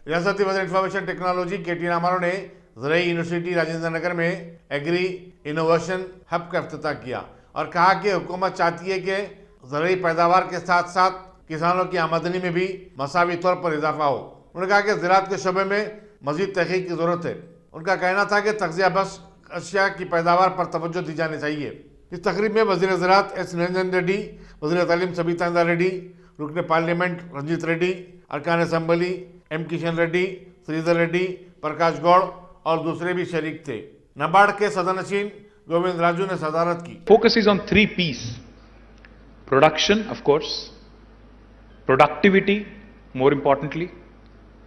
रियासती वज़ीर information technology K.T.. Rama Rao ने ज़राई यूनिवर्सिटी राजेंद्र नगर में एग्री इनोवेशन हब का इफ्तिताह किया और कहा कि हुकूमत चाहती है कि ज़राई पैदावार के साथ साथ किसानों की आमदनी में भी मसावी तौर पर इजाफा हो। उन्होंने कहा कि ज़राअत के शोबे में मजीद तहकीक की ज़रूरत है। उनका कहना था कि तग़ज़िया बख्श अशिया की पैदावार पर तवज्जो दी जानी चाहिए। इस तकरीब में वज़ीर ज़राअत एस निरंजन रेड्डी, वज़ीर तालीम सबिता रेड्डी, रुकन पार्लियामेंट रंजीत रेड्डी, अरकान असम्बली एम किशन रेड्डी, श्रीधर रेड्डी, प्रकाश गौड़ और दूसरे भी शरीक थे। नाबार्ड के सदनशीन गोविंद राजू ने सदारत की। Focus is on 3 P's: production, of course, productivity, more importantly,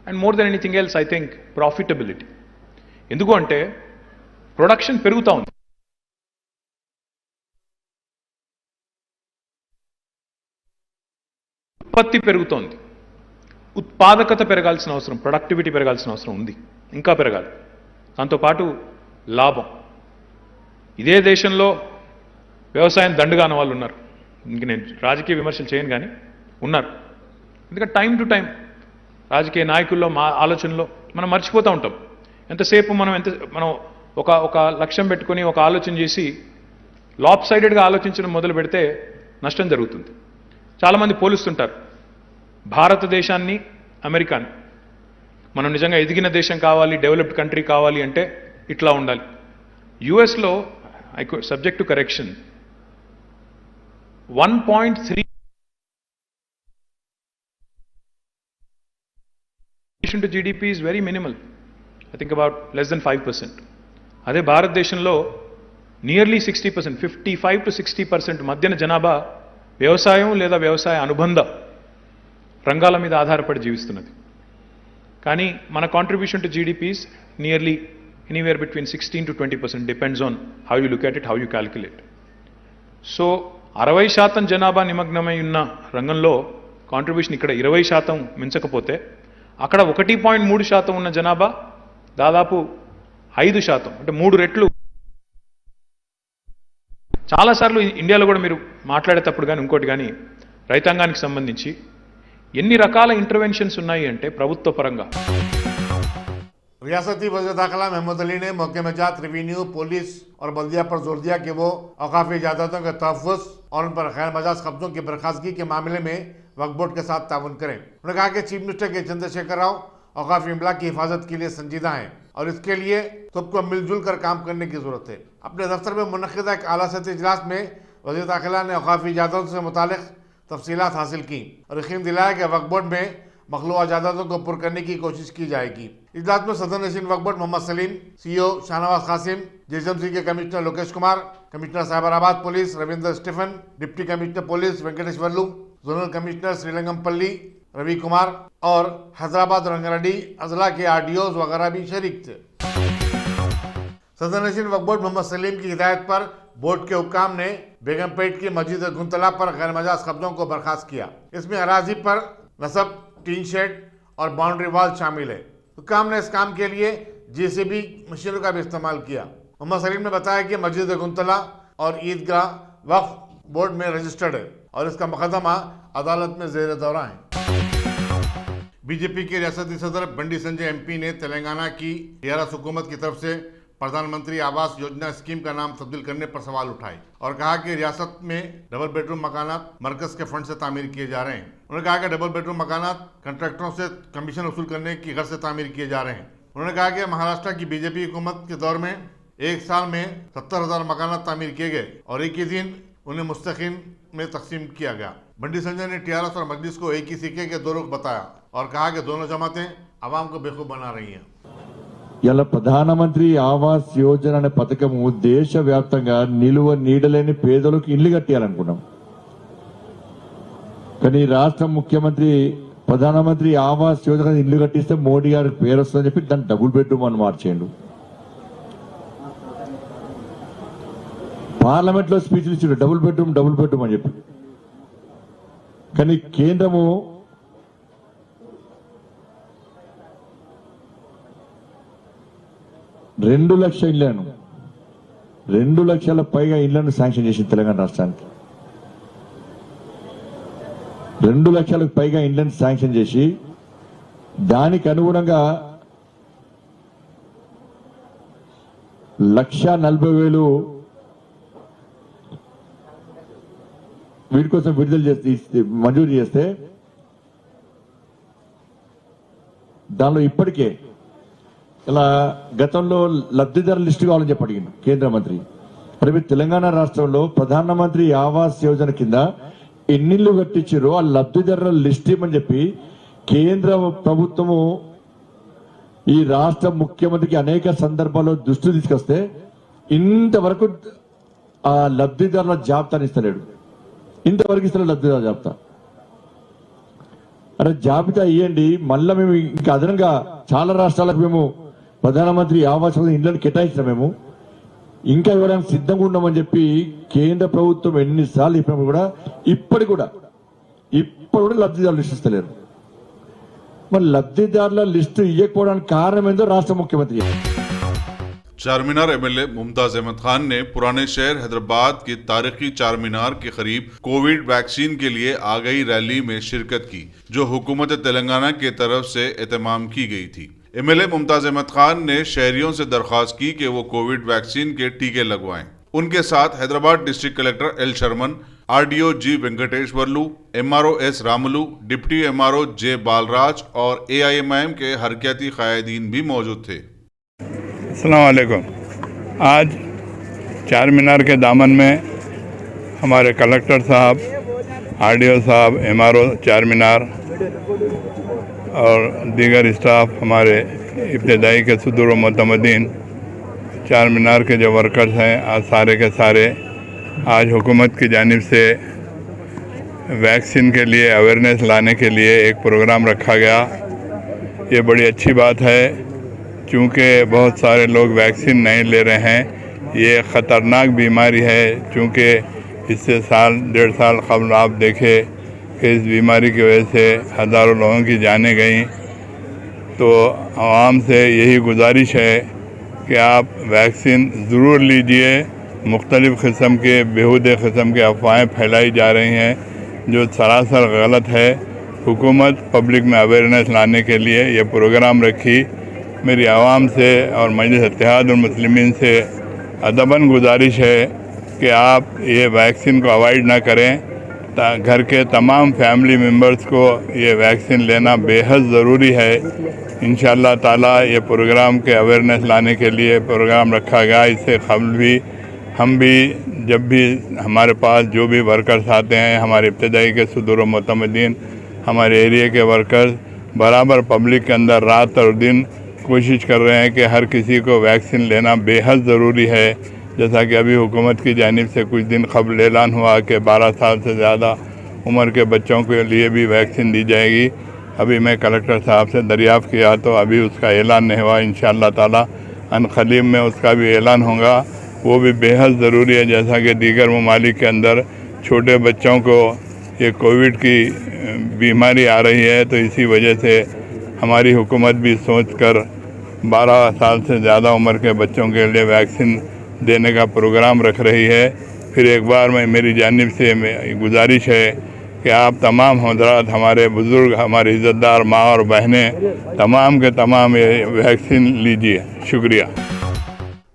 and more than anything else, I think, profitability. ఎందుకు అంటే ప్రొడక్షన్ పెరుగుతా ఉంది, ఉత్పత్తి పెరుగుతోంది, ఉత్పాదకత పెరగాల్సిన అవసరం, ప్రొడక్టివిటీ పెరగాల్సిన అవసరం ఉంది, ఇంకా పెరగాలి. దాంతోపాటు లాభం. ఇదే దేశంలో వ్యవసాయం దండుగాన వాళ్ళు ఉన్నారు. ఇంక నేను రాజకీయ విమర్శలు చేయను కానీ ఉన్నారు. ఎందుకంటే టైం టు టైం రాజకీయ నాయకుల్లో మా ఆలోచనలో మనం మర్చిపోతూ ఉంటాం. ఎంతసేపు మనం ఒక లక్ష్యం పెట్టుకొని ఒక ఆలోచన చేసి లాప్ సైడెడ్గా ఆలోచించడం మొదలు పెడితే నష్టం జరుగుతుంది. చాలామంది పోలుస్తుంటారు భారతదేశాన్ని అమెరికాని. మనం నిజంగా ఎదిగిన దేశం కావాలి, డెవలప్డ్ కంట్రీ కావాలి అంటే ఇట్లా ఉండాలి. యుఎస్లో subject to correction 1.3 to GDP is very minimal. I think about less than 5%. అదే భారతదేశంలో నియర్లీ 60%, 55 to 60% మధ్యన జనాభా వ్యవసాయం లేదా వ్యవసాయ అనుబంధ రంగాల మీద ఆధారపడి జీవిస్తున్నది. కానీ మన contribution to GDP is nearly anywhere between 16 to 20%, depends on how you look at it, how you calculate. So 60% జనాభా నిమగ్నమై ఉన్న రంగంలో కాంట్రిబ్యూషన్ ఇక్కడ 20% మించకపోతే అక్కడ 1.3% ఉన్న జనాభా దాదాపు 5%, అంటే 3 రెట్లు. చాలాసార్లు ఇండియాలో కూడా మీరు మాట్లాడేటప్పుడు కానీ ఇంకోటి కానీ రైతాంగానికి సంబంధించి ఎన్ని రకాల ఇంటర్వెన్షన్స్ ఉన్నాయి అంటే ప్రభుత్వ పరంగా. रियासती वज़ीर दाखिला महमूद अली ने मौके में जात रेवेन्यू, पुलिस और बल्दिया पर जोर दिया कि वो औकाफी इजाज़तों के तहफ़्फ़ुज़ और उन पर गैर मजाज कब्जों की बर्खास्तगी के मामले में वक्फ बोर्ड के साथ ताउन करें। उन्होंने कहा कि चीफ मिनिस्टर के चंद्रशेखर राव औकाफी इमला की हिफाजत के लिए संजीदा हैं और इसके लिए सबको मिलजुल कर काम करने की जरूरत है। अपने दफ्तर में मुनक़िदा एक आला सतही इजलास में वज़ीर दाखिला ने औकाफी इजाज़तों से मुतालिक तफसीलात हासिल की और यकीन दिलाया कि वक्फ बोर्ड में मखलूआ इजाज़तों को पुर करने की कोशिश की जाएगी। इजलास में सदर नशीन Waqf board Mohammed Salim, CEO Shahnawaz Qasim, GSMC के commissioner Lokesh Kumar, commissioner Cyberabad police Ravindra Stephen, deputy commissioner police Venkatesh Varlu, zonal commissioner Srirangampalli Ravi Kumar और हैदराबाद रंगारेड्डी अजला के आरडीओज वगैरह भी शरीक थे। सदर नशीन वक्फ बोर्ड मोहम्मद सलीम की हिदायत पर बोर्ड के हुक्काम ने बेगमपेट की मस्जिद गुंतला पर गैर मजाज कब्जों को बर्खास्त किया। इसमें अराजी पर नस्ब, टीन शेड और बाउंड्री वाल शामिल है। हुक्काम ने इस काम के लिए जेसीबी मशीनों का भी इस्तेमाल किया। मोहम्मद सलीम ने बताया कि मस्जिद गुंतला और ईदगाह वक्फ बोर्ड में रजिस्टर्ड है और इसका मुकदमा अदालत में जेर दौरा है। बीजेपी के रियासती सदर बंडी संजय एमपी ने तेलंगाना की टीआरएस हुकूमत की तरफ से प्रधानमंत्री आवास योजना स्कीम का नाम तब्दील करने पर सवाल उठाए और कहा कि रियासत में डबल बेडरूम मकानात मरकज के फंड से तामीर किए जा रहे हैं। उन्होंने कहा कि डबल बेडरूम मकानात कंट्रैक्टरों से कमीशन वसूल करने की गर्ज से तामीर किए जा रहे हैं। उन्होंने कहा कि महाराष्ट्र की बीजेपी हुकूमत के दौर में एक साल में 70,000 मकानात तामीर किए गए और एक ही दिन उन्हें मुस्तकिन में तकसीम किया गया। बंडी संजय ने टीआरएस और मजलिस को एक ही सिक्के के दो रुख बताया और कहा कि दोनों जमातें आवाम को बेवकूफ बना रही हैं। ఇలా ప్రధానమంత్రి ఆవాస్ యోజన అనే పథకం దేశవ్యాప్తంగా నిలువ నీడలేని పేదలకు ఇల్లు కట్టియాలనుకున్నాం. కానీ రాష్ట్ర ముఖ్యమంత్రి ప్రధానమంత్రి ఆవాస్ యోజన ఇల్లు కట్టిస్తే మోడీ గారికి పేరు వస్తుందని చెప్పి దాన్ని డబుల్ బెడ్రూమ్ అని మార్చేయండు. పార్లమెంట్ లో స్పీచ్లు ఇచ్చాడు డబుల్ బెడ్రూమ్ అని చెప్పి. కానీ కేంద్రము 2 లక్షల ఇళ్లను 2 లక్షల పైగా ఇళ్లను శాంక్షన్ చేసింది తెలంగాణ రాష్ట్రానికి. 2 లక్షలకు పైగా ఇళ్లను శాంక్షన్ చేసి దానికి అనుగుణంగా 1,40,000 వీటి కోసం విడుదల చేస్తే మంజూరు చేస్తే దానిలో ఇప్పటికే ఇలా గతంలో లబ్ధిదారుల లిస్టు కావాలని చెప్పి అడిగింది కేంద్ర మంత్రి. మరి మీరు తెలంగాణ రాష్ట్రంలో ప్రధానమంత్రి ఆవాస్ యోజన కింద ఎన్నిళ్ళు కట్టించారో ఆ లబ్ధిదారుల లిస్ట్ ఇవ్వమని చెప్పి కేంద్ర ప్రభుత్వము ఈ రాష్ట్ర ముఖ్యమంత్రికి అనేక సందర్భాల్లో దృష్టి తీసుకొస్తే ఇంతవరకు ఆ లబ్ధిదారుల జాబితాని ఇస్తలేడు. ఇంతవరకు ఇస్తలేడు లబ్ధిదారుల జాబితా. అరే జాబితా ఇవ్వండి, మళ్ళా మేము ఇంకా అదనంగా చాలా రాష్ట్రాలకు మేము ప్రధానమంత్రి ఆవాస్ ఇళ్లను కేటాయించాం. మేము ఇంకా ఇవ్వడానికి సిద్ధంగా ఉన్నామని చెప్పి కేంద్ర ప్రభుత్వం ఎన్నిసార్లు చెప్పినప్పుడు కూడా ఇప్పుడు కూడా లబ్ధిదారులు లిస్ట్ ఇస్తలేరు. మరి లబ్ధిదారుల లిస్టు ఇవ్వకపోవడానికి కారణం ఏందో రాష్ట్ర ముఖ్యమంత్రి. चारमीनार एमएलए मुमताज अहमद खान ने पुराने शहर हैदराबाद के तारीखी चारमीनार के करीब कोविड वैक्सीन के लिए आ गई रैली में शिरकत की, जो हुकूमत तेलंगाना की तरफ से एहतमाम की गई थी। एमएलए मुमताज अहमद खान ने शहरियों से दरख्वास्त की कि वो कोविड वैक्सीन के टीके लगवाएं। उनके साथ Hyderabad district collector L Sharman, RDO G Venkateshwarlu, MRO S Ramulu, deputy MRO J Balraj और एआईएमआईएम के हरकती कायदीन भी मौजूद थे। अस्सलाम वालेकुम। आज चार मीनार के दामन में हमारे कलेक्टर साहब, आरडीओ साहब, एमआरओ चार मीनार और दीगर स्टाफ, हमारे इब्तदाई के सुदूर मुतमदीन चार मीनार के जो वर्कर्स हैं, आज सारे के सारे आज हुकूमत की जानिब से वैक्सीन के लिए अवेयरनेस लाने के लिए एक प्रोग्राम रखा गया। ये बड़ी अच्छी बात है, चूँकि बहुत सारे लोग वैक्सीन नहीं ले रहे हैं। ये ख़तरनाक बीमारी है, चूँकि इससे साल 1.5 साल कबल आप देखे कि इस बीमारी की वजह से हज़ारों लोगों की जानें गई। तो आवाम से यही गुजारिश है कि आप वैक्सीन ज़रूर लीजिए। मुख्तलिफ़ किस्म के बेहूदे किस्म के अफवाहें फैलाई जा रही हैं जो सरासर गलत है। हुकूमत पब्लिक में अवेयरनेस लाने के लिए ये प्रोग्राम रखी। मेरी आवाम से और मजलिस इत्तेहादुल मुस्लिमीन से अदबन गुजारिश है कि आप ये वैक्सीन को अवॉइड ना करें। घर के तमाम फैमिली मेम्बर्स को ये वैक्सीन लेना बेहद ज़रूरी है। इंशाअल्लाह ताला ये प्रोग्राम के अवेयरनेस लाने के लिए प्रोग्राम रखा गया। इससे कबल भी हम भी जब भी हमारे पास जो भी वर्कर्स आते हैं, हमारे इब्तदाई के सुदूर मुतमदीन, हमारे एरिया के वर्कर्स बराबर पब्लिक के अंदर रात और दिन कोशिश कर रहे हैं कि हर किसी को वैक्सीन लेना बेहद ज़रूरी है। जैसा कि अभी हुकूमत की जानिब से कुछ दिन कबल ऐलान हुआ कि 12 साल से ज़्यादा उम्र के बच्चों के लिए भी वैक्सीन दी जाएगी। अभी मैं कलेक्टर साहब से दरियाफ़्त किया तो अभी उसका ऐलान नहीं हुआ। इंशाअल्लाह ताला अनक़रीब में उसका भी ऐलान होगा। वो भी बेहद ज़रूरी है। जैसा कि दीगर ममालिक के अंदर छोटे बच्चों को ये कोविड की बीमारी आ रही है, तो इसी वजह से हमारी हुकूमत भी सोच कर 12 साल से ज़्यादा उम्र के बच्चों के लिए वैक्सीन देने का प्रोग्राम रख रही है। फिर एक बार मैं मेरी जानिब से गुजारिश है कि आप तमाम हज़रात, हमारे बुज़ुर्ग, हमारे इज़्ज़तदार माँ और बहनें तमाम के तमाम ये वैक्सीन लीजिए। शुक्रिया।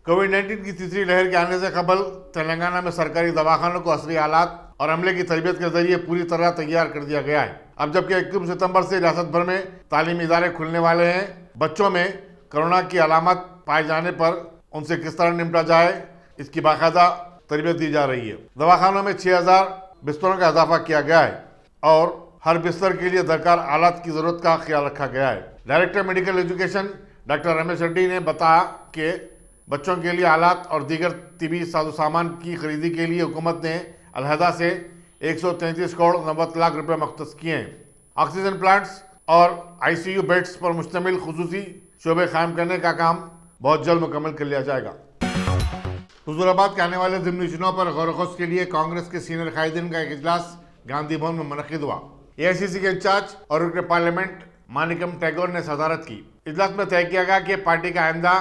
कोविड-19 की तीसरी लहर के आने से कबल तेलंगाना में सरकारी दवाखानों को असली आलात और अमले की तरबियत के जरिए पूरी तरह तैयार कर दिया गया है। अब जबकि 21 सितंबर से रियासत भर में तालीमी इदारे खुलने वाले हैं, बच्चों में कोरोना की अलामत पाए जाने पर उनसे किस तरह निपटा जाए, इसकी बाकायदा तरबियत दी जा रही है। दवाखानों में 6000 बिस्तरों का इजाफा किया गया है और हर बिस्तर के लिए दरकार आलात की जरूरत का ख्याल रखा गया है। Director medical education doctor Ramesh Reddy ने बताया कि बच्चों के लिए आलात और दीगर तिबी साजो सामान की खरीदी के लिए हुकूमत ने अलहदा से 133 करोड़ 90 लाख रुपए मख्तस किए हैं। ऑक्सीजन प्लांट्स और आईसीयू बेड्स पर मुश्तमिल खुसूसी शोबे कायम करने का काम बहुत जल्द मुकम्मल कर लिया जाएगा। हुजूराबाद के आने वाले ज़िमनी चुनाव पर गौर-व-खुस के लिए कांग्रेस के सीनियर कायदीन का एक इजलास गांधी भवन में मुनक्किद हुआ। एआईसीसी के इंचार्ज और रुकन पार्लियामेंट मानिकम टैगोर ने सदारत की। इजलास में तय किया गया कि पार्टी का आइंदा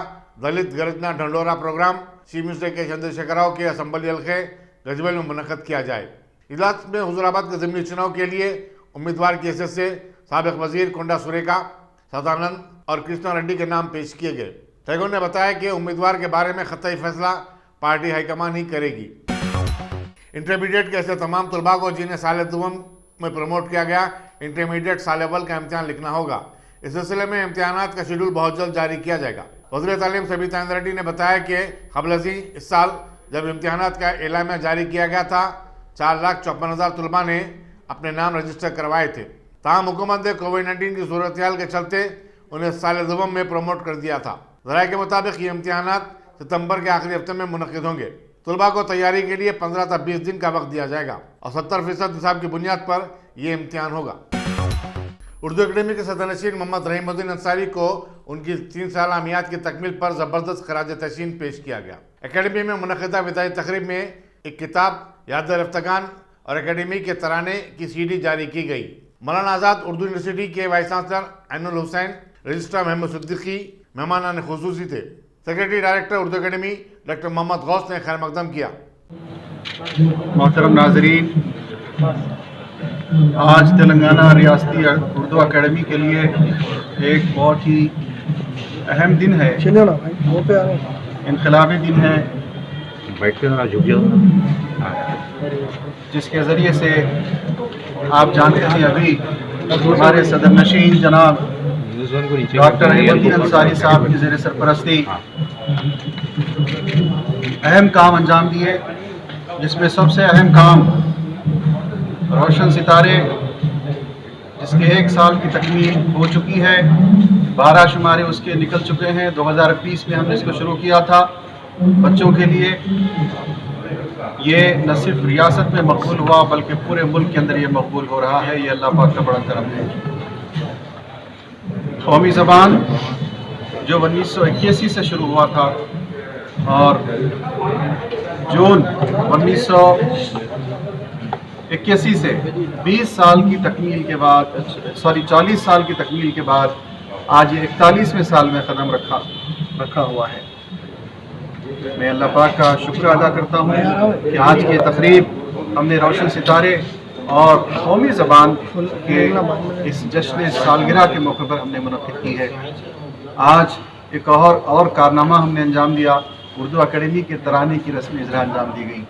दलित गरजना ढंडोरा प्रोग्राम सीएमयू के चंद्रशेखर राव के असम्बली हल्के गजबेल में मुनक्किद किया जाए। इजलास में हुजूराबाद के ज़िमनी चुनाव के लिए उम्मीदवार की हैसियत से साबिक वजीर कोंडा सुरेका, सदानंद और कृष्णा रेड्डी के नाम पेश किए गए। ठेगोन ने बताया कि उम्मीदवार के बारे में कतई फैसला पार्टी हाईकमान ही करेगी। इंटरमीडिएट के ऐसे तमाम तलबा को जिन्हें साल दुवम में प्रमोट किया गया, इंटरमीडिएट साल अव्वल का इम्तिहान लिखना होगा। इस सिलसिले में इम्तिहानात का शेड्यूल बहुत जल्द जारी किया जाएगा। वज़ीर तालीम सबीता इंद्र रेड्डी ने बताया कि क़ब्ल इस साल जब इम्तिहानात का एलामिया जारी किया गया था, 4,54,000 तलबा ने अपने नाम रजिस्टर करवाए थे। ताहम हुकूमत ने कोविड-19 की सूरत हाल के चलते उन्हें साल दुवम में प्रमोट कर दिया था। ज़राए के मुताबिक ये इम्तिहानात सितंबर के आखिरी हफ्ते में मुनक़िद होंगे। तलबा को तैयारी के लिए 15 से 20 दिन का वक्त दिया जाएगा और 70% निसाब की बुनियाद पर यह इम्तिहान होगा। उर्दू अकेडमी के सदरनशीन मोहम्मद रहीमुद्दीन अंसारी को उनकी 3 साला मियाद की तकमील पर ज़बरदस्त खराज तहसीन पेश किया गया। अकेडमी में मुनक़िदा विदाई तकरीब में एक किताब याद रफ्तगान और अकेडमी के तराने की CD जारी की गई। मौलाना आज़ाद उर्दू यूनिवर्सिटी के vice chancellor Ainul Hussain, registrar Mahmood Siddiqui मेहमान खुसूसी थे। Secretary director Urdu academy doctor Mohammed Ghaus ने खैर मकदम किया। मोहतरम नाजरीन, आज तेलंगाना रियासती उर्दू अकेडमी के लिए एक बहुत ही अहम दिन है, इनकलाबी दिन है, जिसके ज़रिए से आप जानते हैं अभी हमारे सदरनशीन जनाब डॉक्टर रहीमुद्दीन अंसारी साहब की ज़ेर सरपरस्ती अहम काम अंजाम दिए, जिसमें सबसे अहम काम रोशन सितारे, जिसके 1 साल की तकमील हो चुकी है, 12 शुमारे उसके निकल चुके हैं। 2020 में हमने इसको शुरू किया था बच्चों के लिए। ये न सिर्फ रियासत में मकबूल हुआ बल्कि पूरे मुल्क के अंदर ये मकबूल हो रहा है। ये अल्लाह पाक का बड़ा करम है। कौमी ज़बान जो 1981 से शुरू हुआ था और जून 1981 से 20 साल की तकमील के बाद 40 साल की तकमील के बाद आज ये 41वें साल में कदम रखा हुआ है। मैं अल्लाह पाक का शुक्र अदा करता हूँ कि आज की तकरीब हमने रोशन सितारे और कौमी ज़बान के इस जश्न सालगिरह के मौके पर हमने मुनक़्क़िद की है। आज एक और कारनामा हमने अंजाम दिया। उर्दू अकेडमी के तराने की रस्म इजरा अंजाम दी गई।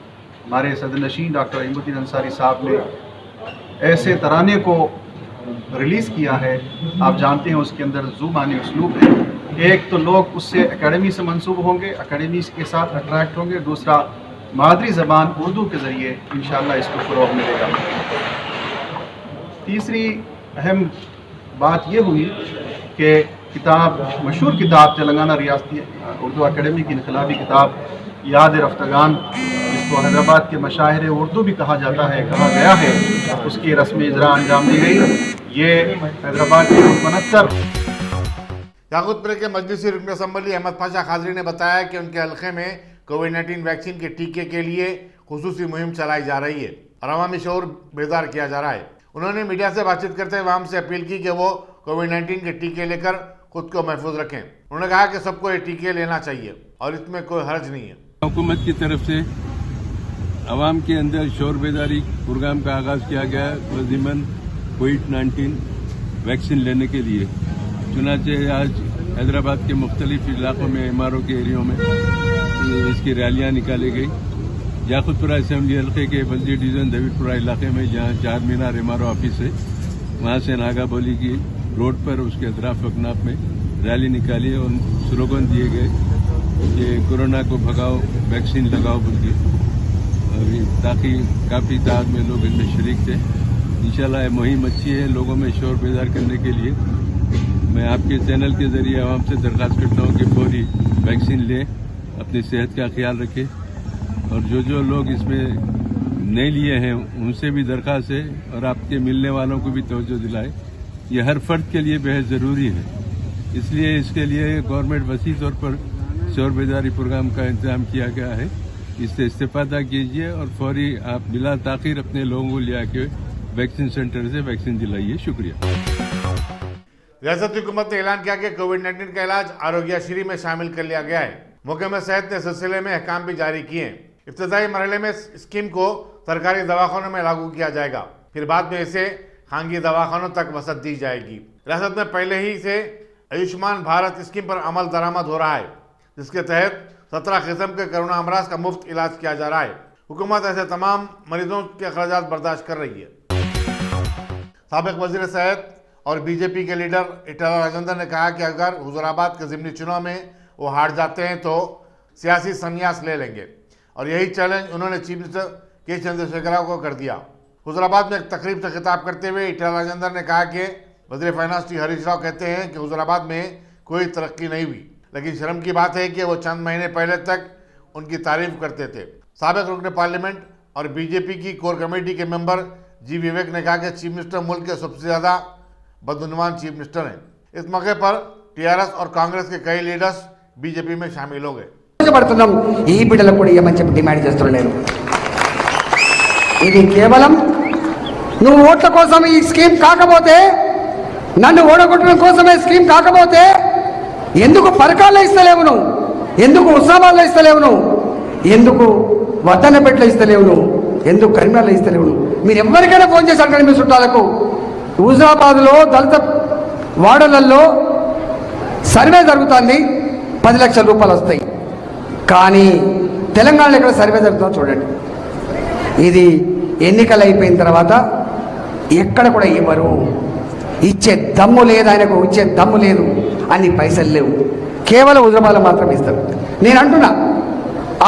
हमारे सदरनशीन डॉक्टर रहीमुद्दीन अंसारी साहब ने ऐसे तराने को रिलीज़ किया है, आप जानते हैं उसके अंदर ज़ुबानी उसलूब है। एक तो लोग उससे अकेडमी से मंसूब होंगे, अकेडमी के साथ अट्रैक्ट होंगे, दूसरा मादरी ज़बान उर्दू के ज़रिए इंशाअल्लाह इसको फ़रोग़ मिलेगा। तीसरी अहम बात ये हुई कि मशहूर किताब तेलंगाना रियासती उर्दू अकेडमी की इनकलाबी किताब याद रफ्तगान, जिसको हैदराबाद के मशाहिर उर्दू भी कहा जाता है, कहा गया है, उसकी रस्म इजरा अंजाम दी गई। ये हैदराबाद के 69 याकूतपुर के मजलिसी रुकन असम्बली अहमद पाशा खाजरी ने बताया कि उनके हल्के में कोविड-19 वैक्सीन के टीके के लिए खुसूसी मुहिम चलाई जा रही है और अवामी शऊर बेदार किया जा रहा है। उन्होंने मीडिया से बातचीत करते हुए आवाम से अपील की कि वो कोविड-19 के टीके लेकर खुद को महफूज रखें। उन्होंने कहा कि सबको ये टीके लेना चाहिए और इसमें कोई हर्ज नहीं है। हुकूमत की तरफ से अवाम के अंदर शोर बेदारी प्रोग्राम का आगाज़ किया गया वजीमन कोविड-19 वैक्सीन लेने के लिए। चुनाचे आज हैदराबाद के मुख्तलिफ इलाकों में MRO के एरियो में इसकी रैलियाँ निकाली गई। याकूतपुरा असेंबली हल्के के बल्दी डिवीज़न दवीपुरा इलाके में जहाँ 4 मीनार MRO ऑफिस है, वहाँ से नागा बोली की रोड पर उसके अतराफ अकनाफ में रैली निकाली और स्लोगन दिए गए कि कोरोना को भगाओ, वैक्सीन लगाओ बोल के, ताकि काफ़ी तादाद में लोग इनमें शरीक थे। इंशाल्लाह मुहिम अच्छी है। लोगों में शोर बेदार करने के लिए मैं आपके चैनल के जरिए आवाम से दरख्वास्त करता हूँ कि फौरी वैक्सीन लें, अपनी सेहत का ख्याल रखें और जो लोग इसमें नहीं लिए हैं उनसे भी दरख्वास्त है और आपके मिलने वालों को भी तवज्जो दिलाए। ये हर फर्द के लिए बेहद ज़रूरी है, इसलिए इसके लिए गवर्नमेंट वसी तौर पर शोर बेदारी प्रोग्राम का इंतजाम किया गया है। इससे इस्तेफादा कीजिए और फौरी आप बिला ताखीर अपने लोगों को ले आके वैक्सीन सेंटर से वैक्सीन दिलाइए। शुक्रिया। रियासती हुकूमत ने ऐलान किया कि कोविड-19 का इलाज आरोग्यश्री में शामिल कर लिया गया है। महकमा सेहत ने सिलसिले में अहकाम भी जारी किए हैं। इब्तदाई मरहले में स्कीम को सरकारी दवाखानों में लागू किया जाएगा, फिर बाद में इसे खानगी दवाखानों तक वसत दी जाएगी। रियासत में पहले ही से आयुष्मान भारत स्कीम पर अमल दरामद हो रहा है, जिसके तहत 17 किस्म के कोरोना अमराज का मुफ्त इलाज किया जा रहा है। हुकूमत ऐसे तमाम मरीजों के अखराजात बर्दाश्त कर रही है। साबिक वजीर सेहत और बीजेपी के लीडर ईटला राजेंद्र ने कहा कि अगर हुजूराबाद के ज़िमनी चुनाव में वो हार जाते हैं तो सियासी संन्यास ले लेंगे, और यही चैलेंज उन्होंने चीफ मिनिस्टर के चंद्रशेखर राव को कर दिया। हुजूराबाद में एक तकरीब से खिताब करते हुए ईटला राजेंद्र ने कहा कि वज़ीर फाइनेंस टी हरीश राव कहते हैं कि हुजूराबाद में कोई तरक्की नहीं हुई, लेकिन शर्म की बात है कि वो चंद महीने पहले तक उनकी तारीफ करते थे। साबिक रुकन पार्लियामेंट और बीजेपी की कोर कमेटी के मेंबर जी विवेक ने कहा कि चीफ मिनिस्टर मुल्क के सबसे ज़्यादा बदनुमान चीफ मिनिस्टर हैं। इस मौके पर टीआरएस और कांग्रेस के कई लीडर्स बीजेपी में शामिल हो गए। ఈ బిడ్డలకు కూడా ఇవ్వమని చెప్పి డిమాండ్ చేస్తున్నాను నేను. ఇది కేవలం నువ్వు ఓట్ల కోసం ఈ స్కీమ్ కాకపోతే, నన్ను ఓడగొట్టడం కోసమే స్కీమ్ కాకపోతే ఎందుకు పరకాల్లో ఇస్తలేవు నువ్వు, ఎందుకు ఉత్సవాల్లో ఇస్తలేవు నువ్వు, ఎందుకు వద్దనపేటలో ఇస్తలేవు నువ్వు, ఎందుకు కరీంనగర్లో ఇస్తలేవు నువ్వు. మీరు ఎవరికైనా ఫోన్ చేసి అడగండి మీ చుట్టాలకు. హుజూరాబాద్లో దళిత వాడలలో సర్వే జరుగుతుంది, 10 లక్షల రూపాయలు వస్తాయి. కానీ తెలంగాణలో ఇక్కడ సర్వే జరుగుతుందో చూడండి. ఇది ఎన్నికలు అయిపోయిన తర్వాత ఎక్కడ కూడా ఇవ్వరు. ఇచ్చే దమ్ము లేదు ఆయనకు, ఇచ్చే దమ్ము లేదు, అన్ని పైసలు లేవు, కేవలం హుజూరాబాద్లో మాత్రం ఇస్తారు. నేను అంటున్నా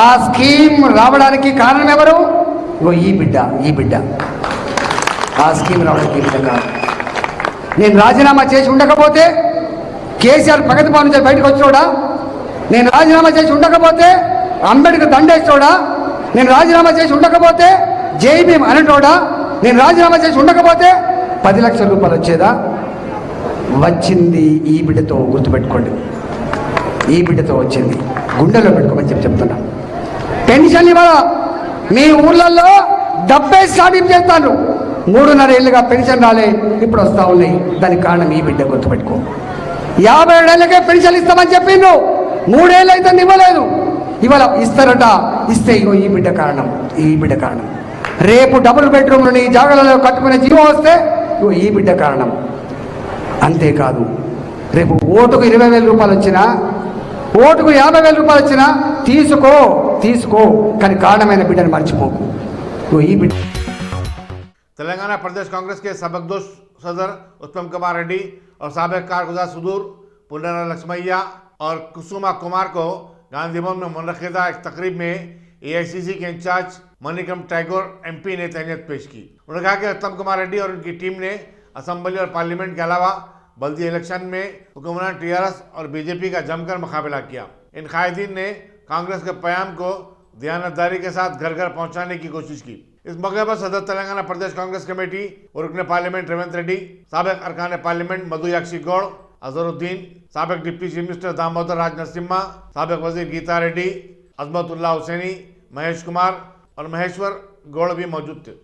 ఆ స్కీమ్ రావడానికి కారణం ఎవరు? ఈ బిడ్డ ఆ స్కీమ్ రావడానికి బిడ్డ కాదు. నేను రాజీనామా చేసి ఉండకపోతే కేసీఆర్ ప్రగతి భవన్ నుంచి బయటకు వచ్చాడా? నేను రాజీనామా చేసి ఉండకపోతే అంబేద్కర్ దండేస్తోడా? నేను రాజీనామా చేసి ఉండకపోతే జై భీమ్ అనేటోడా? నేను రాజీనామా చేసి ఉండకపోతే 10 లక్షల రూపాయలు వచ్చేదా? వచ్చింది ఈ బిడ్డతో, గుర్తుపెట్టుకోండి, ఈ బిడ్డతో వచ్చింది. గుండెలో పెట్టుకోమని చెప్తున్నా. పెన్షన్ ఇవాళ మీ ఊళ్ళల్లో 70 స్టార్టింగ్ చేస్తాను. 3.5 ఏళ్ళుగా పెన్షన్ రాలే, ఇప్పుడు వస్తూ ఉన్నాయి. దానికి కారణం ఈ బిడ్డ, గుర్తుపెట్టుకో. 57 ఏళ్ళకే పెన్షన్ ఇస్తామని చెప్పిండు, 3 ఏళ్ళు అయితే ఇవ్వలేదు. ఇవాళ ఇస్తారట, ఇస్తే ఇగో ఈ బిడ్డ కారణం, ఈ బిడ్డ కారణం. రేపు డబుల్ బెడ్రూమ్లు ఈ జాగాలలో కట్టుకునే జీవో వస్తే ఇగో ఈ బిడ్డ కారణం. అంతేకాదు, రేపు ఓటుకు 20,000 రూపాయలు వచ్చినా, ఓటుకు 50,000 రూపాయలు వచ్చినా తీసుకో, కానీ కారణమైన బిడ్డను మర్చిపోకు. ఇగో ఈ బిడ్డ. तेलंगाना प्रदेश कांग्रेस के सबक दोस्त सदर उत्तम कुमार रेड्डी और साबिक कारगुजार सुदूर पुन्नरा लक्ष्मैया और कुसुमा कुमार को गांधी भवन में मुनक़िदा एक तकरीब में एआईसीसी के इंचार्ज मणिकम टैगोर एमपी ने तहनीत पेश की। उन्होंने कहा कि उत्तम कुमार रेड्डी और उनकी टीम ने असम्बली और पार्लियामेंट के अलावा बल्दी इलेक्शन में हुक्मरान टीआरएस और बीजेपी का जमकर मुकाबला किया। इन कायदीन ने कांग्रेस के प्याम को दयानतदारी के साथ घर घर पहुंचाने की कोशिश की। इस मौके पर सदर तेलंगाना प्रदेश कांग्रेस कमेटी और रुकने पार्लियामेंट रेवंत रेड्डी, साबिक अरकान पार्लियामेंट मधु याक्षी गौड़, अजहरुद्दीन, साबिक डिप्टी चीफ मिनिस्टर दामोदर राज नरसिम्हा, साबिक वजीर गीता रेड्डी, अजमतुल्लाह हुसैनी, महेश कुमार और महेश्वर गौड़ भी मौजूद थे।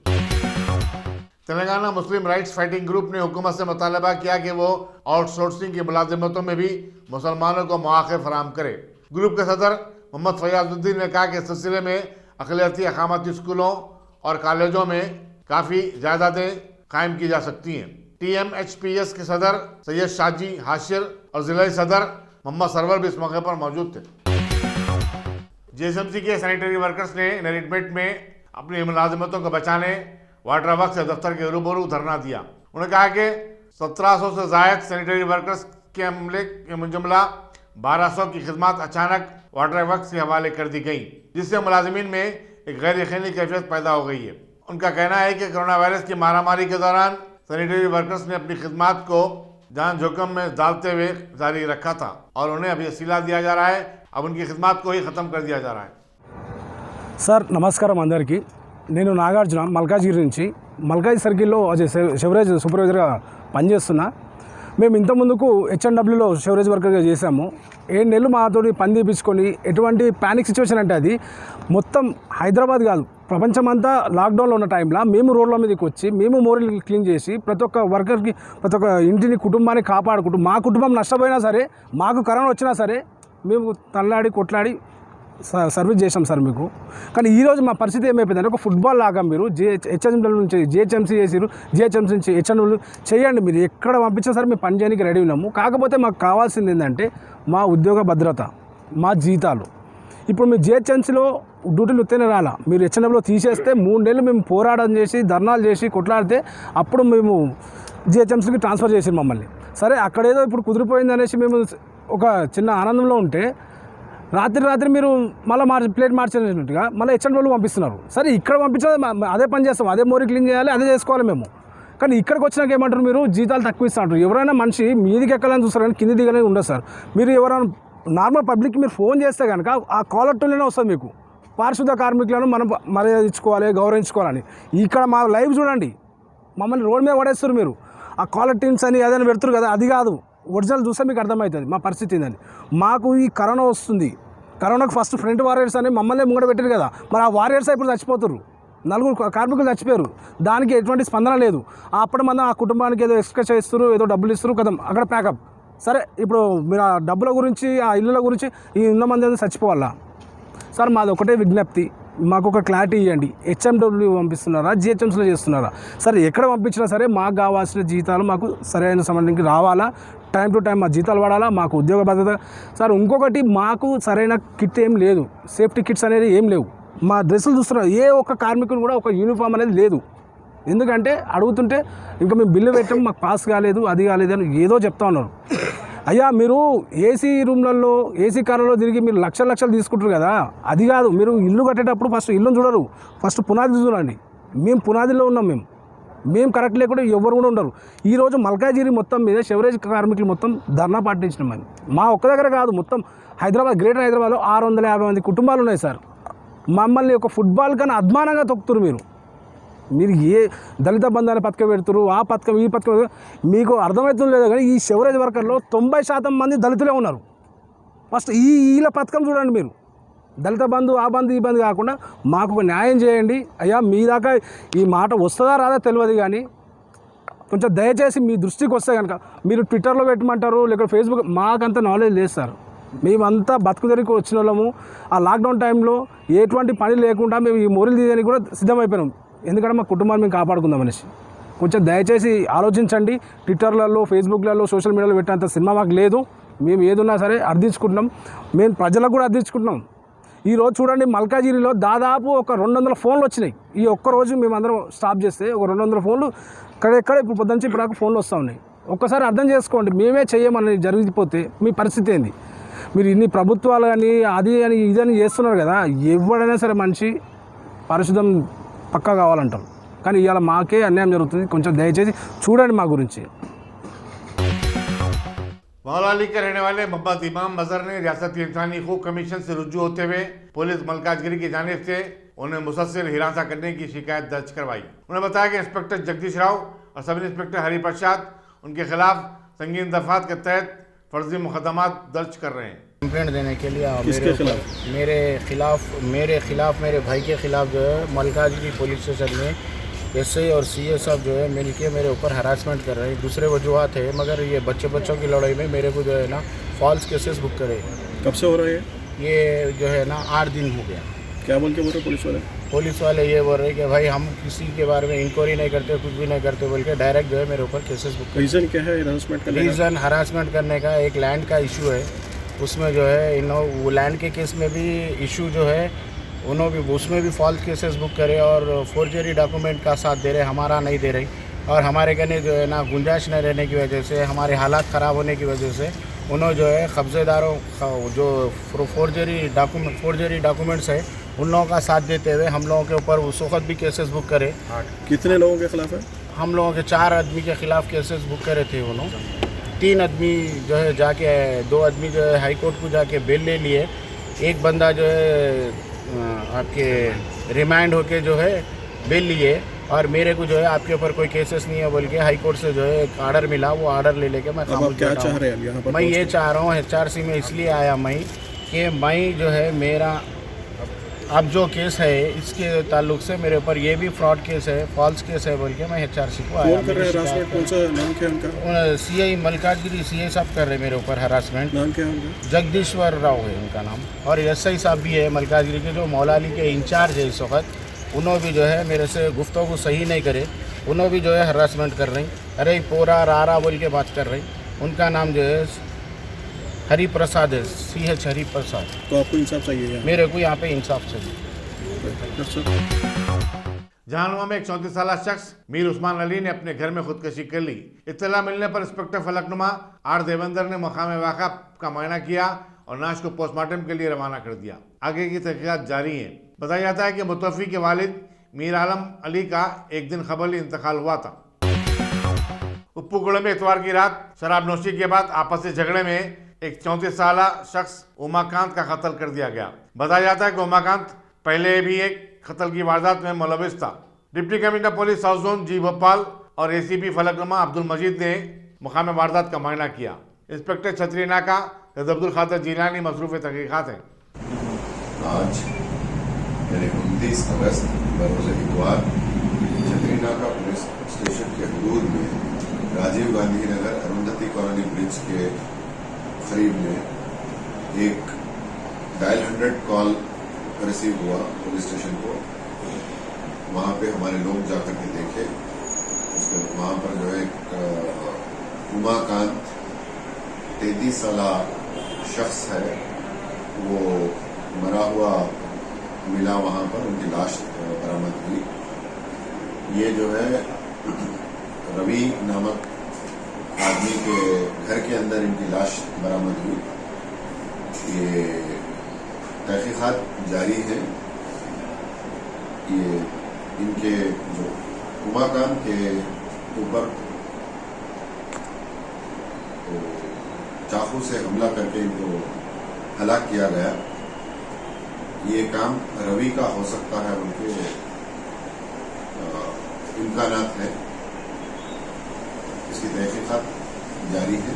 तेलंगाना मुस्लिम राइट्स फाइटिंग ग्रुप ने हुकूमत से मुतालबा किया कि वो आउटसोर्सिंग की मुलाजिमतों में भी मुसलमानों को मौके फराहम करे। ग्रुप के सदर मोहम्मद फयाजुद्दीन ने कहा कि इस सिलसिले में अक़लियती अकामती स्कूलों और कॉलेजों में काफ़ी जायदादें कायम की जा सकती हैं। TMHPS के सदर सैयद शाजी हाशिर और ज़िला सदर मोहम्मद सरवर भी इस मौके पर मौजूद थे। JSMC के सैनिटरी वर्कर्स ने नरीडमेट में अपनी मुलाजिमतों को बचाने वाटर वर्क्स से दफ्तर के रूबरू धरना दिया। उन्होंने कहा कि 1700 से ज़ायद सैनिटरी वर्कर्स के अमले के मुजमला 1200 की खिदमत अचानक वाटर वर्क्स के हवाले कर दी गई, जिससे मुलाजिमीन में एक गैर यकीनी कैफियत पैदा हो गई है। उनका कहना है कि कोरोना वायरस की मारामारी के दौरान सैनिटरी वर्कर्स ने अपनी खिदमत को जान जोखिम में डालते हुए जारी रखा था और उन्हें अभी सिला दिया जा रहा है। अब उनकी खिदमत को ही ख़त्म कर दिया जा रहा है। సార్ నమస్కారం అందరికీ. నేను నాగార్జున మల్కాజ్గిరి నుంచి మల్కాజ్ సర్కిల్లో షెవరేజ్ సూపర్వైజర్గా పనిచేస్తున్నా. మేము ఇంతకుముందుకు H&Wలో షెవరేజ్ వర్కర్గా చేశాము. 7 నెలలు మాతోటి పని తీపించుకొని ఎటువంటి ప్యానిక్ సిచ్యువేషన్ అంటే అది మొత్తం హైదరాబాద్ కాదు ప్రపంచమంతా లాక్డౌన్లో ఉన్న టైంలో మేము రోడ్ల మీదకి వచ్చి మేము మోరీలు క్లీన్ చేసి ప్రతి ఒక్క వర్కర్కి ప్రతి ఒక్క ఇంటిని కుటుంబాన్ని కాపాడుకుంటూ మా కుటుంబం నష్టపోయినా సరే మాకు కరోనా వచ్చినా సరే మేము తల్లాడి కొట్లాడి సర్వీస్ చేసాం సార్ మీకు. కానీ ఈరోజు మా పరిస్థితి ఏమైపోయిందంటే ఒక ఫుట్బాల్ లాగా మీరు హెచ్ఎండబ్ల్యూ నుంచి జిహెచ్ఎంసీ చేసిరు, జిహెచ్ఎంసీ నుంచి హెచ్ఎండబ్ల్యూ చేయండి, మీరు ఎక్కడ పంపించినా సరే మేము పని చేయడానికి రెడీ ఉన్నాము. కాకపోతే మాకు కావాల్సింది ఏంటంటే మా ఉద్యోగ భద్రత, మా జీతాలు. ఇప్పుడు మీరు జిహెచ్ఎంసీలో డ్యూటీలు వస్తేనే రాలా, మీరు హెచ్ఎండబ్ల్యూలో తీసేస్తే 3 నెలలు మేము పోరాటం చేసి ధర్నాలు చేసి కొట్లాడితే అప్పుడు మేము జిహెచ్ఎంసీకి ట్రాన్స్ఫర్ చేసి మమ్మల్ని. సరే అక్కడేదో ఇప్పుడు కుదిరిపోయింది అనేసి మేము ఒక చిన్న ఆనందంలో ఉంటే రాత్రి మీరు మళ్ళీ ప్లేట్ మార్చేసినట్టుగా మళ్ళీ హెచ్ఎండబ్ల్యూ పంపిస్తున్నారు. సరే ఇక్కడ పంపించినా అదే పని చేస్తాం, అదే మోరీ క్లీన్ చేయాలి, అదే చేసుకోవాలి మేము. కానీ ఇక్కడికి వచ్చినాక ఏమంటారు, మీరు జీతాలు తక్కువ ఇస్తా అంటారు. ఎవరైనా మనిషి మీదికి ఎక్కాలని చూస్తారు కానీ కింది దిగానే ఉండదు సార్. మీరు ఎవరైనా నార్మల్ పబ్లిక్కి మీరు ఫోన్ చేస్తే కనుక ఆ కాలర్ టోన్లోనే వస్తుంది మీకు. పారిశుద్ధ కార్మికులను మనం మర్యాద ఇచ్చుకోవాలి, గౌరవించుకోవాలని. ఇక్కడ మా లైవ్ చూడండి, మమ్మల్ని రోడ్ మీద పడేస్తారు మీరు. ఆ కాలర్ టీమ్స్ అని ఏదైనా పెడుతురు కదా, అది కాదు. ఒరిజినల్ చూస్తే మీకు అర్థమవుతుంది మా పరిస్థితి ఏందని. మాకు ఈ కరోనా వస్తుంది, కరోనాకు ఫస్ట్ ఫ్రంట్ వారియర్స్ అని మమ్మల్ని ముంగడ పెట్టారు కదా, మరి ఆ వారియర్స్ ఇప్పుడు చచ్చిపోతారు. 4 కార్మికులు చచ్చిపోయారు, దానికి ఎటువంటి స్పందన లేదు. అప్పుడు మనం ఆ కుటుంబానికి ఏదో ఎక్స్ట్రా చేస్తారు, ఏదో డబ్బులు ఇస్తారు కదా, అక్కడ ప్యాకప్. సరే ఇప్పుడు మీరు ఆ డబ్బుల గురించి, ఆ ఇళ్ళ గురించి ఈ 100 మంది చచ్చిపోవాలా సార్? మాది ఒకటే విజ్ఞప్తి, మాకు ఒక క్లారిటీ ఇవ్వండి. హెచ్ఎండబ్ల్యూ పంపిస్తున్నారా, జిహెచ్ఎంసీలో చేస్తున్నారా? సరే ఎక్కడ పంపించినా సరే మాకు కావాల్సిన జీతాలు మాకు సరైన సమయానికి రావాలా, టైం టు టైం మా జీతాలు పడాలా, మాకు ఉద్యోగ భద్రత. సార్ ఇంకొకటి, మాకు సరైన కిట్ ఏం లేదు, సేఫ్టీ కిట్స్ అనేది ఏం లేవు. మా డ్రెస్సులు చూస్తున్నారు, ఏ ఒక్క కార్మికులు కూడా ఒక యూనిఫామ్ అనేది లేదు. ఎందుకంటే అడుగుతుంటే ఇంకా మేము బిల్లు పెట్టాం, మాకు పాస్ కాలేదు, అది కాలేదు అని ఏదో చెప్తా ఉన్నారు. అయ్యా మీరు ఏసీ రూమ్లలో, ఏసీ కార్లలో తిరిగి మీరు లక్షలు తీసుకుంటారు కదా, అది కాదు. మీరు ఇల్లు కట్టేటప్పుడు ఫస్ట్ ఇల్లును చూడరు, ఫస్ట్ పునాది చూడండి. మేము పునాదిలో ఉన్నాం, మేము కరెక్ట్ లేకుండా ఎవరు కూడా ఉండరు. ఈరోజు మల్కాజిగిరి మొత్తం మీద షెవరేజ్ కార్మికులు మొత్తం ధర్నా పాటించినాం మేము. మా ఒక్క దగ్గర కాదు, మొత్తం హైదరాబాద్, గ్రేటర్ హైదరాబాద్లో 650 మంది కుటుంబాలు ఉన్నాయి సార్. మమ్మల్ని ఒక ఫుట్బాల్ కన్నా అద్మానంగా తొక్కుతురు మీరు ఏ దళిత బంధాన్ని పథకం పెడుతురు, ఆ పథకం ఈ పథకం, మీకు అర్థమవుతుంది లేదు. కానీ ఈ షెవరేజ్ వర్కర్లో 90% మంది దళితులే ఉన్నారు. ఫస్ట్ వీళ్ళ పథకం చూడండి మీరు. దళిత బంధు, ఆ బంధు, ఈ బంధు కాకుండా మాకు ఒక న్యాయం చేయండి. అయ్యా మీ దాకా ఈ మాట వస్తుందా రాదా తెలియదు, కానీ కొంచెం దయచేసి మీ దృష్టికి వస్తే కనుక మీరు ట్విట్టర్లో పెట్టమంటారు, లేకపోతే ఫేస్బుక్, మాకంత నాలెడ్జ్ లేదు సార్. మేమంతా బతుకు తెరికి వచ్చిన వాళ్ళము. ఆ లాక్డౌన్ టైంలో ఎటువంటి పని లేకుండా మేము ఈ మొరలు తీయడానికి కూడా సిద్ధమైపోయినాం. ఎందుకంటే మా కుటుంబాన్ని మేము కాపాడుకుందాం అనేసి. కొంచెం దయచేసి ఆలోచించండి. ట్విట్టర్లలో, ఫేస్బుక్లలో, సోషల్ మీడియాలో పెట్టేంత సినిమా మాకు లేదు. మేము ఏదున్నా సరే అర్థించుకుంటున్నాం, మేము ప్రజలకు కూడా అర్థించుకుంటున్నాం. ఈరోజు చూడండి, మల్కాజిగిరిలో దాదాపు ఒక 200 ఫోన్లు వచ్చినాయి. ఈ ఒక్కరోజు మేమందరం స్టాప్ చేస్తే ఒక 200 ఫోన్లు ఎక్కడ ఇప్పుడు పొద్దు నుంచి ఇప్పుడు ఫోన్లు వస్తూ ఉన్నాయి. ఒక్కసారి అర్థం చేసుకోండి, మేమే చేయమని జరిగిపోతే మీ పరిస్థితి ఏంది? మీరు ఇన్ని ప్రభుత్వాలు కానీ అది అని ఇదని చేస్తున్నారు కదా, ఎవడైనా సరే మనిషి పరిశుద్ధం పక్కా కావాలంటారు. కానీ ఇవాళ మాకే అన్యాయం జరుగుతుంది. కొంచెం దయచేసి చూడండి మా గురించి. मौलाली के रहने वाले मोहम्मद इमाम मजहर ने रियासती इंसानी हकूक कमीशन से रुजू होते हुए पुलिस मलकाजगिरी की जानिब से उन्हें मुसलसल हिरासत करने की शिकायत दर्ज करवाई। उन्होंने बताया कि इंस्पेक्टर जगदीश राव और सब इंस्पेक्टर हरि प्रसाद उनके खिलाफ संगीन दफात के तहत फर्जी मुकदमात दर्ज कर रहे हैं। कंप्लेंट देने के लिए मेरे खिलाफ मेरे भाई के खिलाफ जो है मलकाजगिरी पुलिस स्टेशन में एसआई और सीए साहब जो है मिलके मेरे ऊपर हरासमेंट कर रहे हैं। दूसरे वजूहत है, मगर ये बच्चों की लड़ाई में मेरे को जो है ना फॉल्स केसेस बुक करे। कब से हो रहा है ये जो है ना 8 दिन हो गया। क्या बोल के बोल रहे पुलिस वाले ये बोल रहे कि भाई हम किसी के बारे में इंक्वायरी नहीं करते, कुछ भी नहीं करते बोल के डायरेक्ट जो है मेरे ऊपर केसेस बुक। रीज़न क्या है हरासमेंट करने का? रीज़न हरासमेंट करने का एक लैंड का इशू है, उसमें जो है वो लैंड के केस में भी इशू जो है उन्होंने भी उसमें भी फॉल्स केसेस बुक करे और फोर्जरी डॉक्यूमेंट का साथ दे रहे, हमारा नहीं दे रही। और हमारे कहने जो है ना गुंजाइश नहीं रहने की वजह से, हमारे हालात ख़राब होने की वजह से उन्होंने जो है कब्ज़ेदारों जो फोर्जरी डॉक्यूमेंट्स है उन लोगों का साथ देते हुए हम लोगों के ऊपर उस वक्त भी केसेस बुक करे। कितने लोगों के खिलाफ है? हम लोगों के 4 आदमी के खिलाफ केसेस बुक करे थे उन्होंने। 3 आदमी जो है जाके, 2 आदमी जो है हाई कोर्ट को जाके बेल ले लिए, एक बंदा जो है आपके रिमांड होके जो है बेल लिए, और मेरे को जो है आपके ऊपर कोई केसेस नहीं है बोल के हाई कोर्ट से जो है एक आर्डर मिला, वो आर्डर ले लेके मैं अब आप क्या चाह रहे हैं यहाँ पर? मैं ये चाह रहा हूँ HRC में इसलिए आया मैं कि मैं जो है मेरा अब जो केस है इसके ताल्लुक से मेरे ऊपर ये भी फ्रॉड केस है, फॉल्स केस है बोल के मैं HRC को आया। कौन कर रहे हैं हरासमेंट? कौन सा नाम क्या है उनका? CI मलकाजगिरी CI साहब कर रहे हैं मेरे ऊपर हरासमेंट। नाम क्या है उनका? जगदीश्वर राव है उनका नाम। और SI साहब भी है मलकाजगिरी के, जो मौलाली के इंचार्ज है इस वक्त। उन्होंने भी जो है मेरे से गुफ्तगू सही नहीं करे, उन्होंने भी जो है हरासमेंट कर रही, अरे पोरा रारा बोल के बात कर रही। उनका नाम जो है हरि प्रसाद है, CH हरि प्रसाद। तो आपको इंसाफ चाहिए? मेरे को यहाँ पे इंसाफ चाहिए। जहानुमा में एक 34 साल शख्स मीर उस्मान अली ने अपने घर में खुदकशी कर ली। इत्तला मिलने पर इंस्पेक्टर फलकनुमा R देवेंद्र ने मकाम वाक़ा का मुआयना किया और लाश को पोस्टमार्टम के लिए रवाना कर दिया। आगे की तहकीकात जारी है। बताया जाता है कि मुतवफ़ी के वालिद मीर आलम अली का एक दिन क़बल इंतकाल हुआ था। उप्पूगुड़े में इतवार की रात शराब नोशी के बाद आपसी झगड़े में एक 34 साल शख्स उमाकांत का कत्ल कर दिया गया। बताया जाता है कि उमाकांत पहले भी एक कत्ल की वारदात में मुलविस था। Deputy commissioner police south zone G Bhopal और ACP फलकनुमा अब्दुल मजीद ने मुकाम वारदात का मुआयना किया। इंस्पेक्टर छतरी नाका अब्दुल खादर जीलानी मसरूफ़ तहकीकात हैं। आज यानी 29 अगस्त बरोज़ इतवार छतरी नाका पुलिस स्टेशन के हदूद में राजीव गांधी नगर अरुंधति कॉलोनी ब्रिज के करीब में एक डायल 100 कॉल रिसीव हुआ पुलिस स्टेशन को। वहाँ पे हमारे लोग जाकर के देखे, उसके वहाँ पर जो है उमाकांत 33 साल शख्स है, वो मरा हुआ मिला। वहाँ पर उनकी लाश बरामद हुई। ये जो है रवि नामक आदमी के घर के अंदर इनकी लाश बरामद हुई। ये तहकीकात जारी है। ये इनके जो उमाकांत के ऊपर तो चाकू से हमला करके इनको हलाक किया गया। ये काम रवि का हो सकता है, उनके इम्कानात है। इसकी तहकीकात जारी है।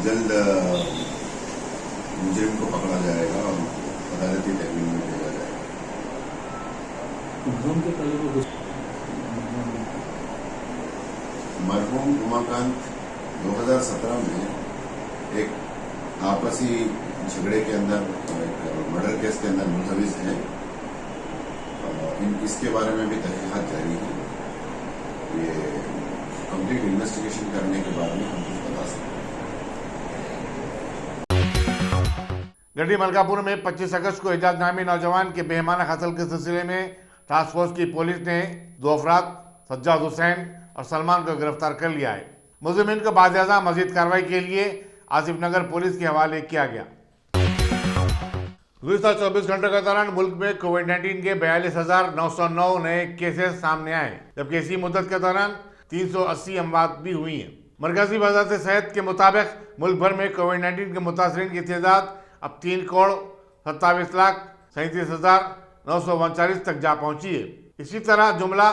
जल्द मुजरिम को पकड़ा जाएगा और अदालती तहवील में भेजा जाएगा। मरहूम उमाकांत 2017 में एक आपसी झगड़े के अंदर, मर्डर केस के अंदर मुलविस है। इसके बारे में भी तहकीकात जारी है। ये कंप्लीट इन्वेस्टिगेशन करने के बाद में हम कुछ बता सकते हैं। गढ़ी मलकापुर में 25 अगस्त को एजाज नामी नौजवान के बेहमाना कत्ल के सिलसिले में टास्क फोर्स की पुलिस ने 2 अफराद सज्जाद हुसैन और सलमान को गिरफ्तार कर लिया है। मुलजिमीन को बाज़-ए-आज़ा मज़ीद कार्रवाई के लिए आसिफ नगर पुलिस के हवाले किया गया। गुज़िश्ता 24 घंटों के दौरान मुल्क में कोविड-19 के 42,909 नए केसेस सामने आए, जबकि इसी मुद्दत के दौरान 380 अमवात भी हुई हैं। मरकजी वज़ारत सेहत के मुताबिक मुल्क भर में कोविड-19 के मुतासरीन की तादाद अब 3,27,37,939 तक जा पहुंची है। इसी तरह जुमला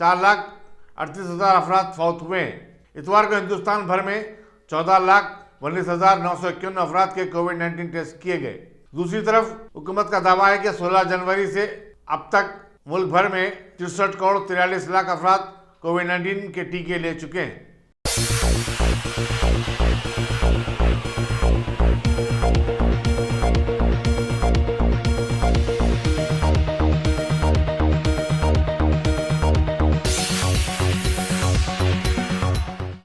4,38,000 अफराद फौत हुए हैं। इतवार को हिंदुस्तान भर में 14,19,951 अफराद के कोविड-19 टेस्ट किए गए। दूसरी तरफ हुकूमत का दावा है कि 16 जनवरी से अब तक मुल्क भर में 63,43,00,000 अफराद कोविड-19 के टीके ले चुके हैं।